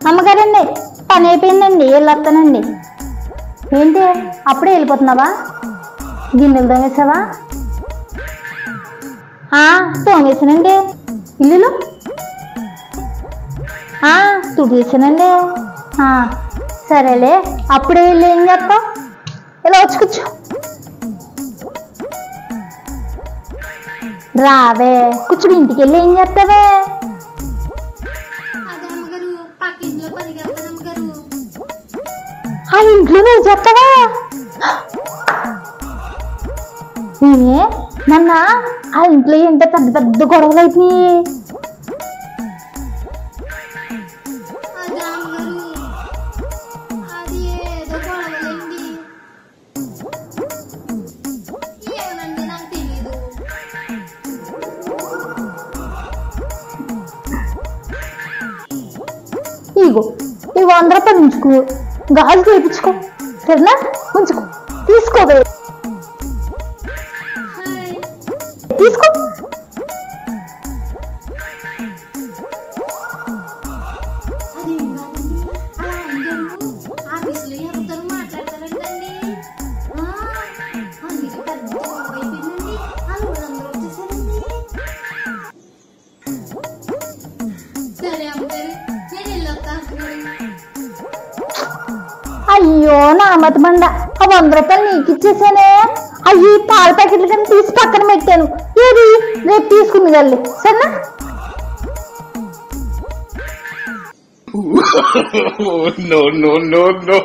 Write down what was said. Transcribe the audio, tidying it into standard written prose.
అమ్మగారండి, పని అయిపోయిందండి, వెళ్ళొస్తానండి. ఏంటి అప్పుడే వెళ్ళిపోతున్నావా? గిన్నెలు తోమేసావా? తోమేసానండి. ఇల్లులు తుడిచేసానండి. సరేలే, అప్పుడే వెళ్ళి ఏం చేస్తావు? ఇలా వచ్చి కూర్చో. రావే కూర్చుని ఇంటికి వెళ్ళి ఏం చేస్తావే? ఆ ఇంట్లో నువ్వు చేస్తావా? నన్న ఆ ఇంట్లో ఏంటో పెద్ద పెద్ద గొడవలు అయిపోయి. ఇగో ఈ 100 రూపాయలు ఉంచుకో, గాజు చేయించుకో, సరేనా? ఉంచుకో, తీసుకోవే, తీసుకో. అయ్యో నా మతి బండ, ఆ 100 రూపాయలు నీకు ఇచ్చేసానే. అయ్యి పాల ప్యాకెట్లు కానీ తీసి పక్కన పెట్టాను. ఏది రేపు తీసుకుంది వెళ్ళి, సరేనా? No, no, no, no.